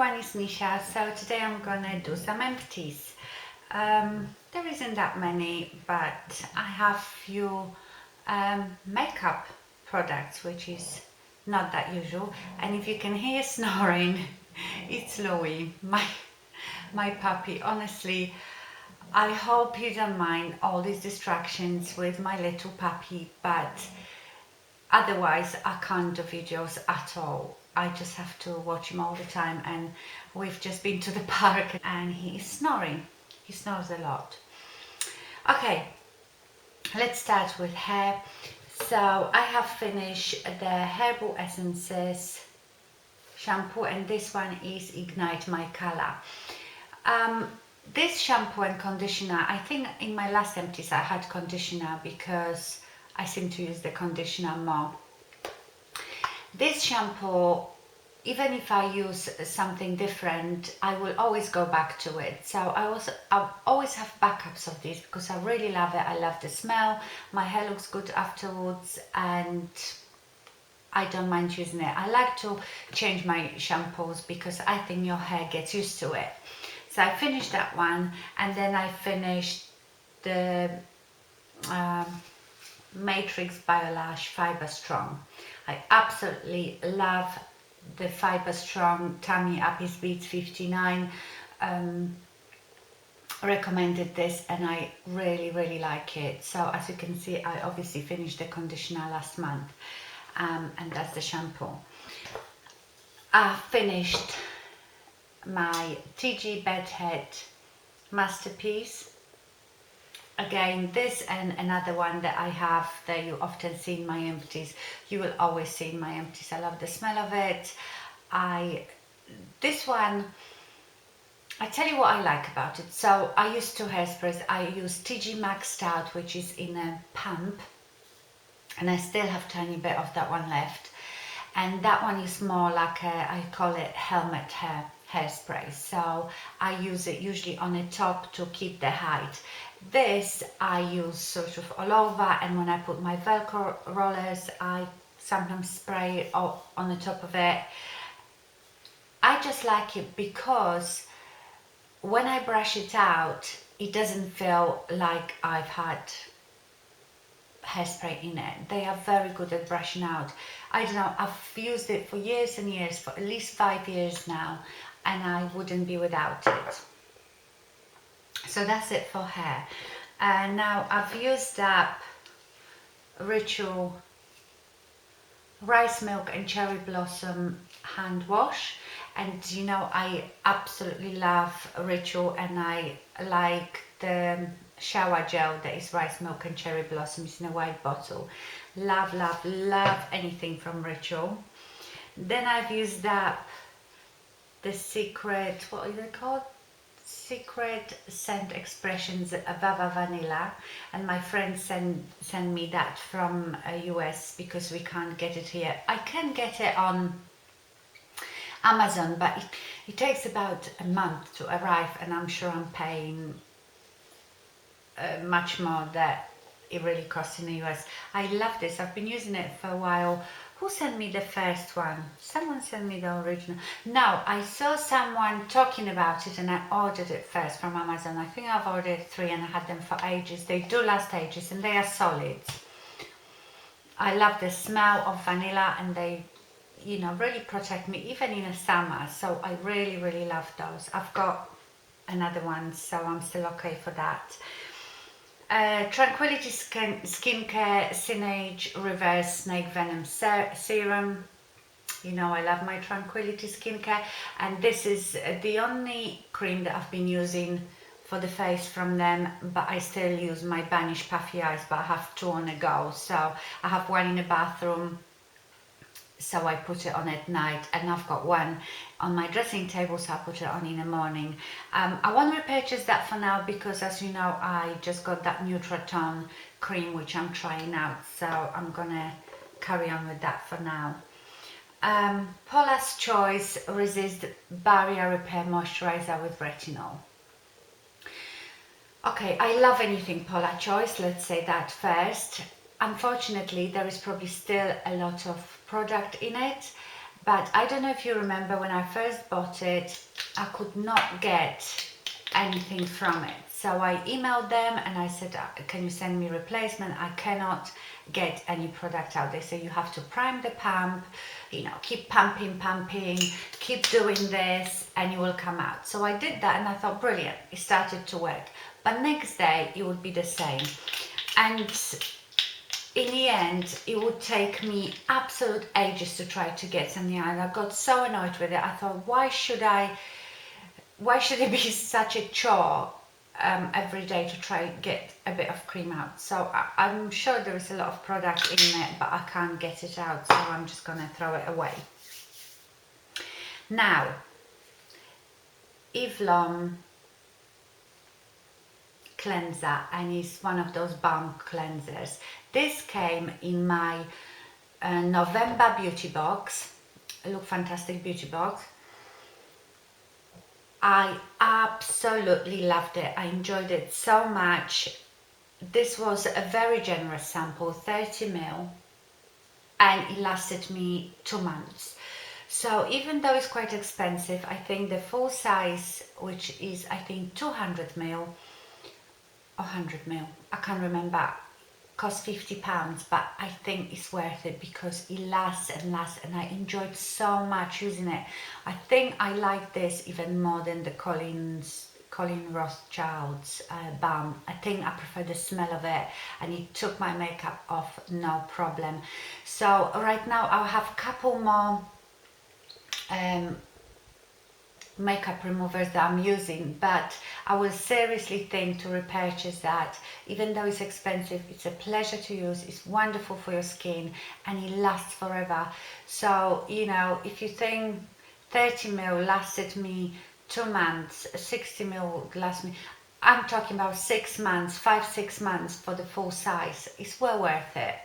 everyone, it's Nisha. So today I'm gonna do some empties. There isn't that many, but I have few makeup products, which is not that usual. And if you can hear snoring, it's Louie, my puppy. Honestly, I hope you don't mind all these distractions with my little puppy, but otherwise I can't do videos at all. I just have to watch him all the time, and we've just been to the park and he is snoring. He snores a lot. Okay, let's start with hair. So I have finished the Herbal Essences shampoo, and this one is Ignite My Color. This shampoo and conditioner, I think in my last empties I had conditioner because I seem to use the conditioner more. This shampoo, even if I use something different, I will always go back to it. So I always have backups of this because I really love it. I love the smell, my hair looks good afterwards, and I don't mind using it. I like to change my shampoos because I think your hair gets used to it. So I finished that one, and then I finished the Matrix Biolash Fiber Strong. I absolutely love the Fiber Strong Tummy Up is Beats 59. Recommended this and I really like it. So as you can see, I obviously finished the conditioner last month, and that's the shampoo. I finished my TG Bedhead Masterpiece. Again, this and another one that I have that you often see in my empties. You will always see in my empties. I love the smell of it. This one, I tell you what I like about it. So I use two hairsprays. I use TG Maxed Out, which is in a pump, and I still have a tiny bit of that one left. And that one is more like I call it helmet hairspray. So I use it usually on the top to keep the height. This I use sort of all over, and when I put my Velcro rollers, I sometimes spray it on the top of it. I just like it because when I brush it out, it doesn't feel like I've had hairspray in it. They are very good at brushing out. I don't know, I've used it for years and years, for at least 5 years now, and I wouldn't be without it. So that's it for hair. Now I've used up Ritual Rice Milk and Cherry Blossom hand wash, and you know I absolutely love Ritual, and I like the shower gel that is Rice Milk and Cherry Blossoms in a white bottle. Love anything from Ritual. Then I've used up the Secret, what is it called? Secret Scent Expressions Bava Vanilla, and my friend sent me that from US because we can't get it here. I can get it on Amazon, but it takes about a month to arrive, and I'm sure I'm paying much more than it really costs in the US. I love this. I've been using it for a while. Who sent me the first one? Someone sent me the original. No, I saw someone talking about it and I ordered it first from Amazon. I think I've ordered 3 and I had them for ages. They do last ages and they are solid. I love the smell of vanilla, and they, you know, really protect me even in the summer. So I really love those. I've got another one, so I'm still okay for that. Tranquility Skincare Sinage Reverse Snake Venom Serum. You know I love my Tranquility Skincare, and this is the only cream that I've been using for the face from them, but I still use my Banish Puffy Eyes, but I have 2 on the go. So I have one in the bathroom, so I put it on at night, and I've got one on my dressing table, so I put it on in the morning. I won't repurchase that for now because, as you know, I just got that Nutratone cream which I'm trying out, so I'm gonna carry on with that for now. Paula's Choice Resist Barrier Repair Moisturizer with Retinol. Okay, I love anything Paula Choice, let's say that first. Unfortunately, there is probably still a lot of product in it, But I don't know if you remember when I first bought it, I could not get anything from it. So I emailed them and I said, can you send me replacement? I cannot get any product out. They say you have to prime the pump, you know, keep pumping, keep doing this and you will come out. So I did that and I thought, brilliant, it started to work. But next day it would be the same. And in the end, it would take me absolute ages to try to get something out. I got so annoyed with it. I thought, why should it be such a chore every day to try get a bit of cream out? So I'm sure there is a lot of product in it, but I can't get it out, so I'm just gonna throw it away. Now, Plum cleanser, and it's one of those balm cleansers. This came in my November beauty box. Look, fantastic beauty box. I absolutely loved it. I enjoyed it so much. This was a very generous sample, 30 ml, and it lasted me 2 months. So even though it's quite expensive, I think the full size, which is I think 200 ml, 100 ml, I can't remember, cost £50, but I think it's worth it because it lasts and lasts, and I enjoyed so much using it. I think I like this even more than the Colin Rothschild's balm. I think I prefer the smell of it, and it took my makeup off no problem. So right now I'll have a couple more makeup removers that I'm using, but I will seriously think to repurchase that. Even though it's expensive, it's a pleasure to use, it's wonderful for your skin, and it lasts forever. So, you know, if you think 30 ml lasted me 2 months, 60 ml would last me, I'm talking about 6 months, 5-6 months for the full size. It's well worth it.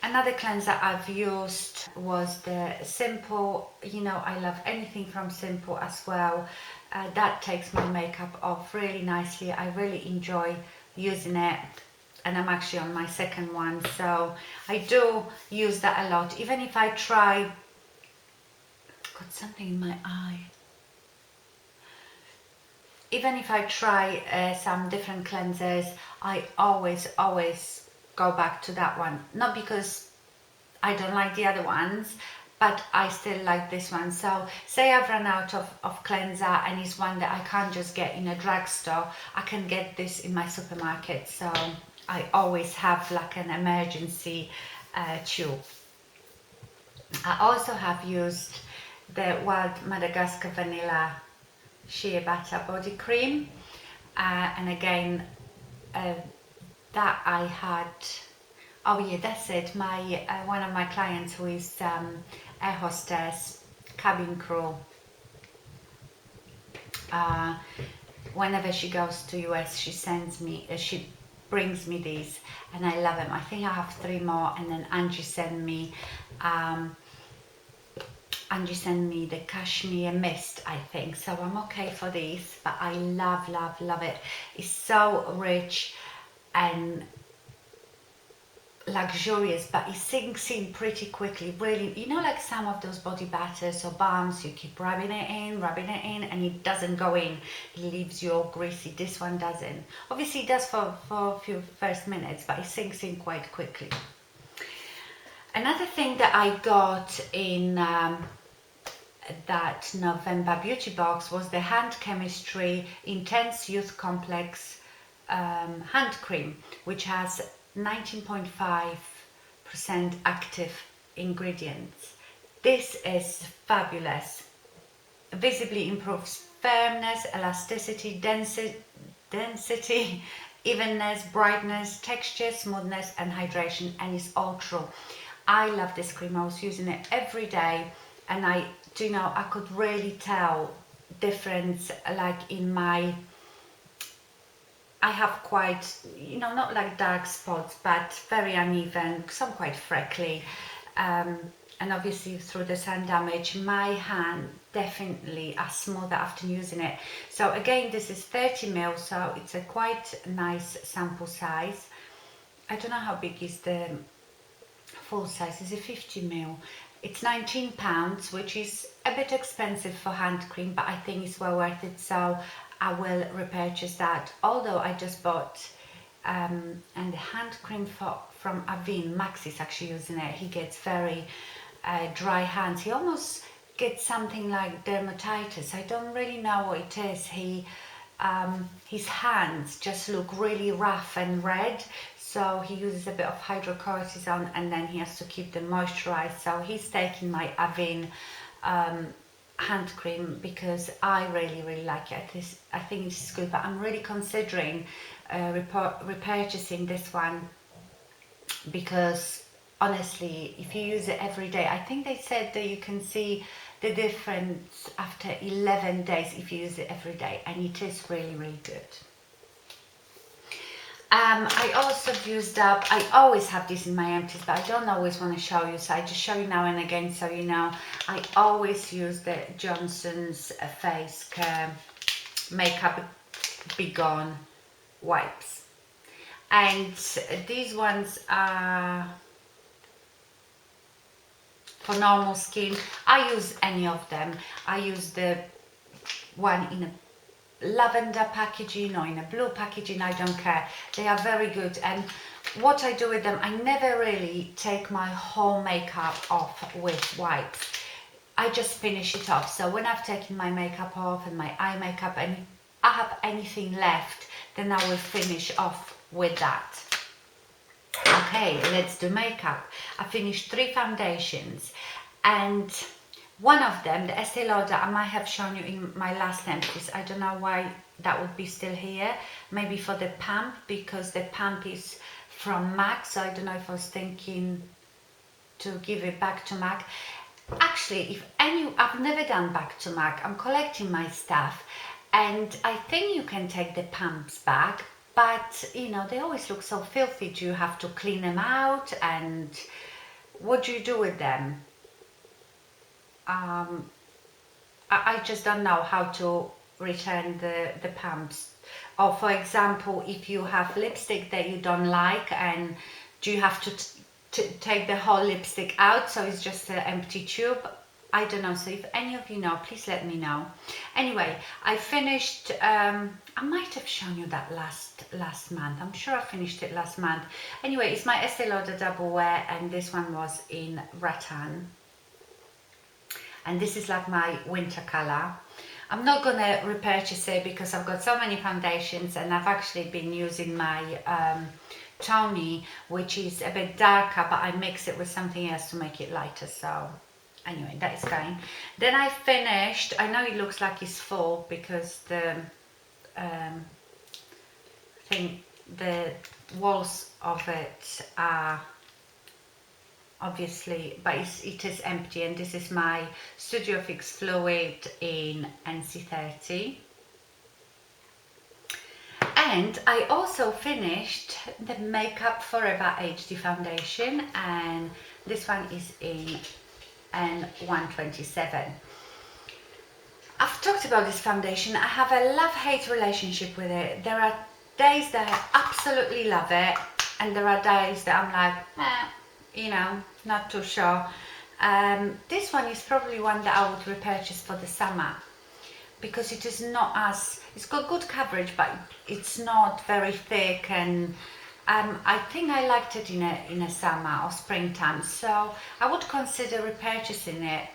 Another cleanser I've used was the Simple. You know, I love anything from Simple as well. That takes my makeup off really nicely. I really enjoy using it, and I'm actually on my second one, so I do use that a lot. Even if I try, got something in my eye. Even if I try some different cleansers, I always go back to that one. Not because I don't like the other ones, but I still like this one. So say I've run out of cleanser and it's one that I can't just get in a drugstore, I can get this in my supermarket. So I always have like an emergency tube. I also have used the Wild Madagascar Vanilla Shea Butter Body Cream, and again that I had, oh yeah, that's it, my one of my clients who is air hostess, cabin crew, whenever she goes to US, she sends me, she brings me these, and I love them. I think I have 3 more, and then Angie sent me the cashmere mist, I think, so I'm okay for these. But I love it. It's so rich and luxurious, but it sinks in pretty quickly, really. You know, like some of those body butters or balms, you keep rubbing it in, and it doesn't go in, it leaves you all greasy. This one doesn't. Obviously it does for a few first minutes, but it sinks in quite quickly. Another thing that I got in that November beauty box was the Hand Chemistry Intense Youth Complex hand cream, which has 19.5% active ingredients. This is fabulous. Visibly improves firmness, elasticity, density, evenness, brightness, texture, smoothness, and hydration, and it's all true. I love this cream. I was using it every day, and I could really tell difference, like in my, I have quite, not like dark spots, but very uneven, some quite freckly, and obviously through the sun damage, my hand definitely are smoother after using it. So again, this is 30 ml, so it's a quite nice sample size. I don't know how big is the full size, it's a 50ml. It's £19, which is a bit expensive for hand cream, but I think it's well worth it, so I will repurchase that. Although I just bought and the hand cream from Avin, Max is actually using it. He gets very dry hands. He almost gets something like dermatitis. I don't really know what it is. His hands just look really rough and red, so he uses a bit of hydrocortisone and then he has to keep them moisturized. So he's taking my Avin hand cream because I really like it. I think it's good, but I'm really considering repurchasing this one because honestly, if you use it every day, I think they said that you can see the difference after 11 days if you use it every day, and it is really good. I also used up, I always have this in my empties, but I don't always want to show you, so I just show you now and again so you know. I always use the Johnson's Face Care Makeup Be Gone wipes, and these ones are for normal skin. I use any of them. I use the one in a lavender packaging or in a blue packaging, I don't care. They are very good, and what I do with them, I never really take my whole makeup off with wipes. I just finish it off. So when I've taken my makeup off and my eye makeup and I have anything left, then I will finish off with that. Okay, let's do makeup. I finished 3 foundations, and one of them, the Estee Lauder, I might have shown you in my last empties. I don't know why that would be still here. Maybe for the pump, because the pump is from MAC, so I don't know if I was thinking to give it back to MAC. Actually, I've never done back to MAC. I'm collecting my stuff, and I think you can take the pumps back, but you know, they always look so filthy. Do you have to clean them out, and what do you do with them? I just don't know how to return the pumps. Or for example, if you have lipstick that you don't like, and do you have to take the whole lipstick out so it's just an empty tube? I don't know. So if any of you know, please let me know. Anyway, I finished, I might have shown you that last month. I'm sure I finished it last month. Anyway, it's my Estee Lauder Double Wear, and this one was in rattan. And this is like my winter color. I'm not gonna repurchase it because I've got so many foundations, and I've actually been using my Tony, which is a bit darker, but I mix it with something else to make it lighter. So anyway, that is going. Then I finished, I know it looks like it's full because the I think the walls of it are obviously, but it is empty, and this is my Studio Fix Fluid in NC30. And I also finished the Makeup Forever HD foundation, and this one is in N127. I've talked about this foundation. I have a love-hate relationship with it. There are days that I absolutely love it, and there are days that I'm like, you know, not too sure. This one is probably one that I would repurchase for the summer, because it is not as, it's got good coverage, but it's not very thick, and I think I liked it in a summer or springtime, so I would consider repurchasing it.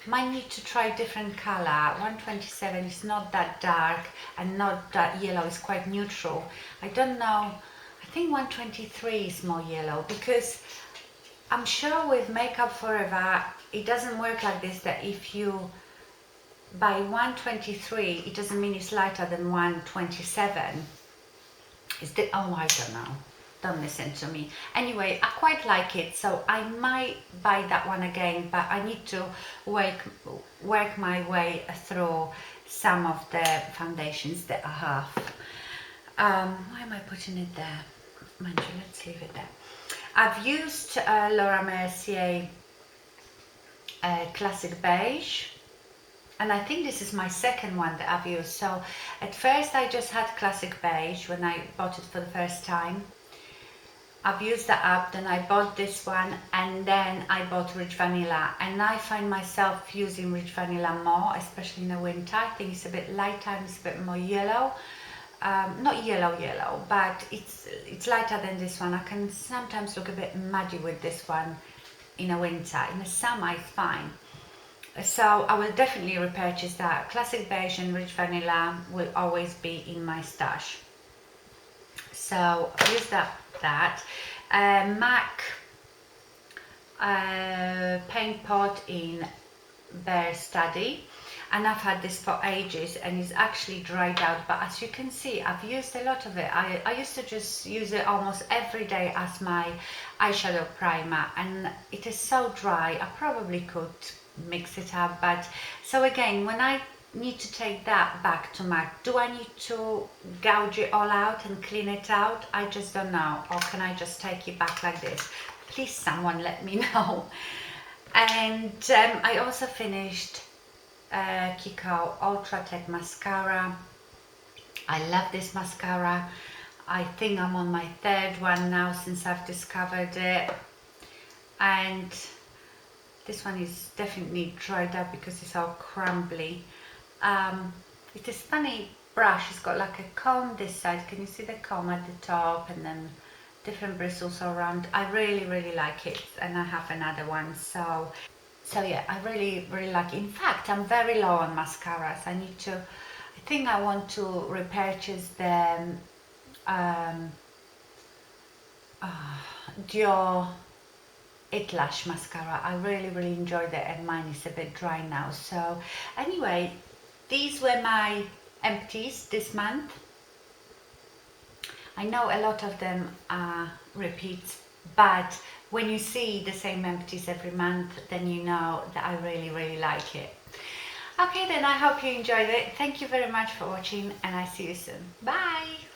Might need to try different color. 127 is not that dark and not that yellow, it's quite neutral. I don't know, I think 123 is more yellow, because I'm sure with Makeup Forever it doesn't work like this, that if you buy 123 it doesn't mean it's lighter than 127. Oh, I don't know, don't listen to me. Anyway, I quite like it, so I might buy that one again, but I need to work my way through some of the foundations that I have. Why am I putting it there? Mind you, let's leave it there. I've used Laura Mercier Classic Beige, and I think this is my second one that I've used. So at first I just had Classic Beige when I bought it for the first time. I've used that up, then I bought this one, and then I bought Rich Vanilla, and I find myself using Rich Vanilla more, especially in the winter. I think it's a bit lighter and it's a bit more yellow. Not yellow, but it's lighter than this one. I can sometimes look a bit muddy with this one in the winter. In the summer it's fine. So I will definitely repurchase that. Classic beige and Rich Vanilla will always be in my stash. So I've used that. MAC paint pot in Bear Study, and I've had this for ages and it's actually dried out, but as you can see I've used a lot of it. I used to just use it almost every day as my eyeshadow primer, and it is so dry. I probably could mix it up, but so again, when I need to take that back to MAC, do I need to gouge it all out and clean it out? I just don't know. Or can I just take it back like this? Please someone let me know. And I also finished Kiko Ultra Tech mascara. I love this mascara. I think I'm on my third one now since I've discovered it, and this one is definitely dried up because it's all crumbly. It is funny brush. It's got like a comb this side. Can you see the comb at the top, and then different bristles around? I really like it, and I have another one. So yeah, I really like it. In fact, I'm very low on mascaras. I think I want to repurchase the Dior It Lash mascara. I really enjoyed it, and mine is a bit dry now. So anyway, these were my empties this month. I know a lot of them are repeats, but when you see the same empties every month, then you know that I really like it. Okay, then I hope you enjoyed it. Thank you very much for watching, and I see you soon. Bye!